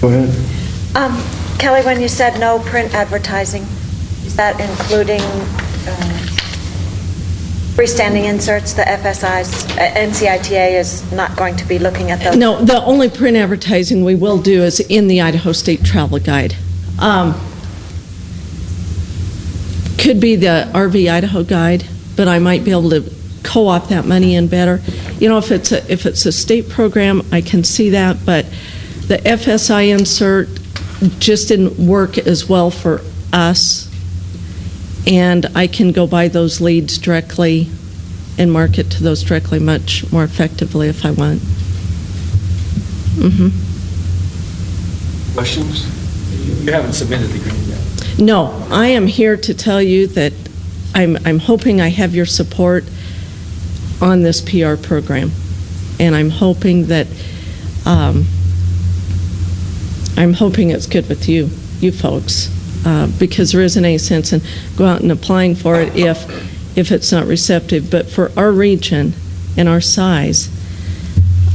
Go ahead. Kelly, when you said no print advertising, is that including freestanding inserts? The FSI's, NCITA is not going to be looking at those? No, the only print advertising we will do is in the Idaho State Travel Guide. Could be the RV Idaho Guide, but I might be able to co-op that money in better. You know, if it's a state program, I can see that, but the FSI insert just didn't work as well for us, and I can go buy those leads directly and market to those directly much more effectively if I want. Questions? You haven't submitted the grant yet. No, I am here to tell you that I'm hoping I have your support on this PR program, and I'm hoping that it's good with you folks, because there isn't any sense in go out and applying for it if it's not receptive. But for our region and our size,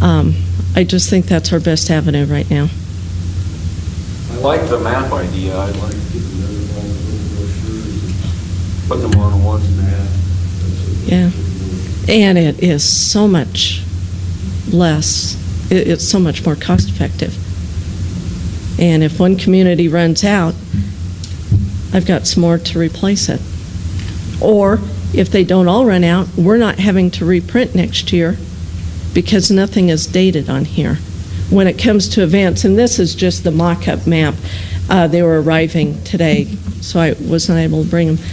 I just think that's our best avenue right now. I like the map idea. I'd like to get them brochures, put them on one map. Yeah, and it is so much less. It's so much more cost effective. And if one community runs out, I've got some more to replace it. Or if they don't all run out, we're not having to reprint next year because nothing is dated on here. When it comes to events, and this is just the mock-up map, they were arriving today, so I wasn't able to bring them.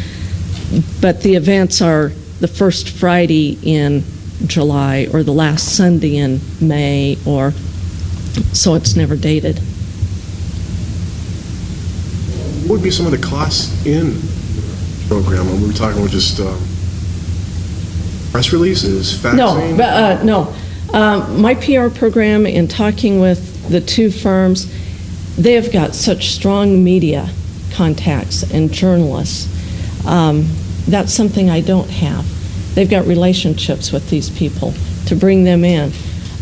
But the events are the first Friday in July or the last Sunday in May, or so it's never dated. What would be some of the costs in the program? When we were talking about just press releases, faxing? No. My PR program, in talking with the two firms, they have got such strong media contacts and journalists. That's something I don't have. They've got relationships with these people to bring them in.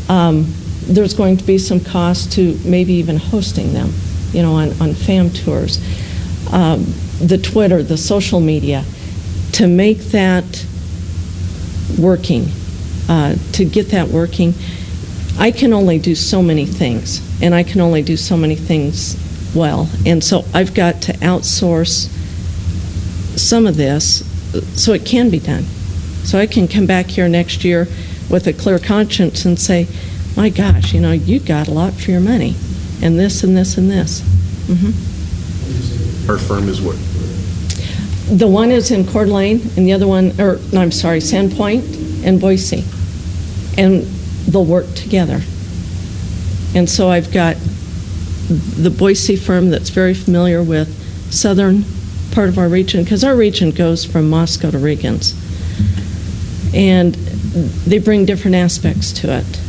There's going to be some cost to maybe even hosting them, on FAM tours. The Twitter, the social media, to make that working, to get that working, I can only do so many things, and I can only do so many things well. And so I've got to outsource some of this so it can be done. So I can come back here next year with a clear conscience and say, my gosh, you got a lot for your money, and this and this and this. Our firm is what? The one is in Coeur d'Alene, and the other one, Sandpoint and Boise. And they'll work together. And so I've got the Boise firm that's very familiar with southern part of our region, because our region goes from Moscow to Regans. And they bring different aspects to it.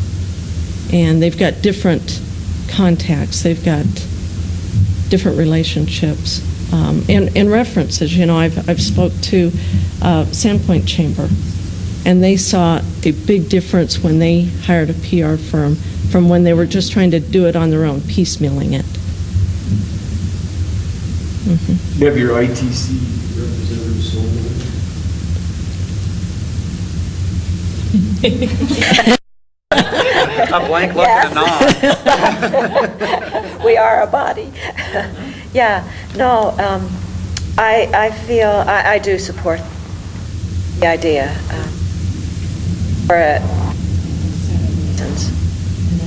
And they've got different contacts. They've got different relationships and references. I've spoke to Sandpoint Chamber, and they saw a big difference when they hired a PR firm from when they were just trying to do it on their own, piecemealing it. You have your ITC representative sold. A blank look and a nod. We are a body. Yeah, no, I feel, I do support the idea for reasons.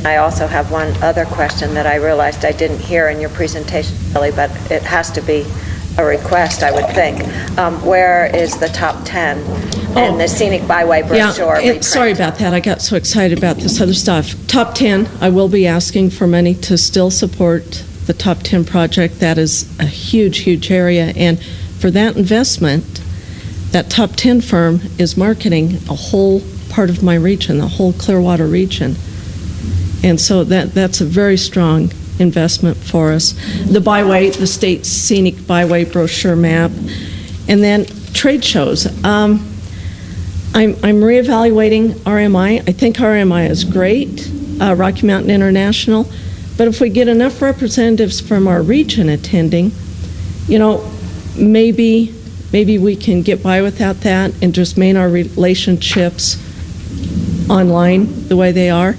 I also have one other question that I realized I didn't hear in your presentation, Billy, but it has to be a request, I would think. Where is the top 10 and the Scenic Byway brochure reprint? Sorry about that. I got so excited about this other stuff. Top 10, I will be asking for money to still support the Top 10 project. That is a huge, huge area. And for that investment, that Top 10 firm is marketing a whole part of my region, the whole Clearwater region. And so that's a very strong investment for us. The byway, the state scenic byway brochure map, and then trade shows. I'm reevaluating RMI. I think RMI is great, Rocky Mountain International, But if we get enough representatives from our region attending, maybe we can get by without that and just maintain our relationships online the way they are.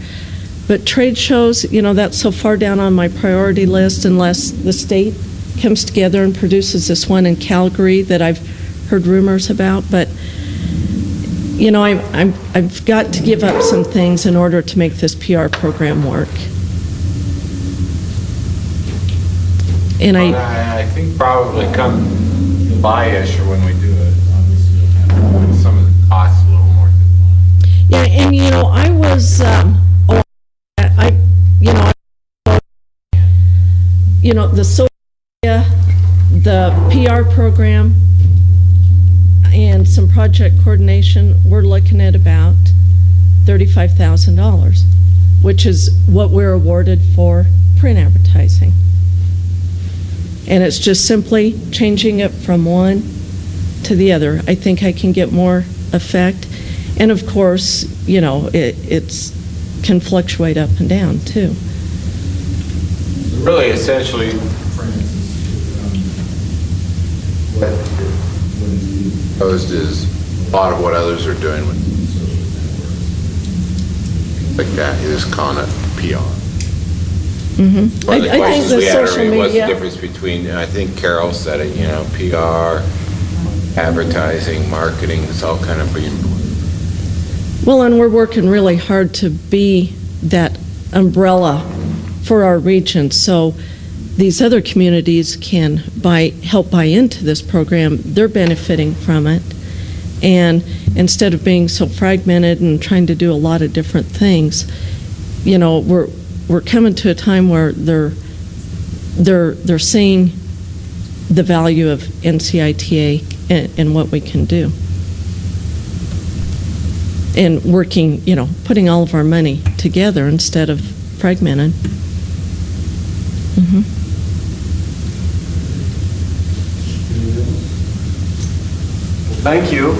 But trade shows, that's so far down on my priority list unless the state comes together and produces this one in Calgary that I've heard rumors about. But, I've got to give up some things in order to make this PR program work. And I think probably come July-ish or when we do it, obviously you'll have some of the costs a little more. Yeah, and I was, the social media, the PR program, and some project coordination, we're looking at about $35,000, which is what we're awarded for print advertising. And it's just simply changing it from one to the other. I think I can get more effect. And of course, it's can fluctuate up and down too. Really, essentially, what proposed is a lot of what others are doing with social networks. Like that, you just call it PR. Mm-hmm. I think the social media. What's the difference between, I think Carol said it, PR, advertising, marketing, it's all kind of being. Well, and we're working really hard to be that umbrella for our region, so these other communities can help buy into this program. They're benefiting from it, and instead of being so fragmented and trying to do a lot of different things, we're coming to a time where they're seeing the value of NCITA and what we can do. And working, putting all of our money together instead of fragmented. Mm-hmm. Thank you.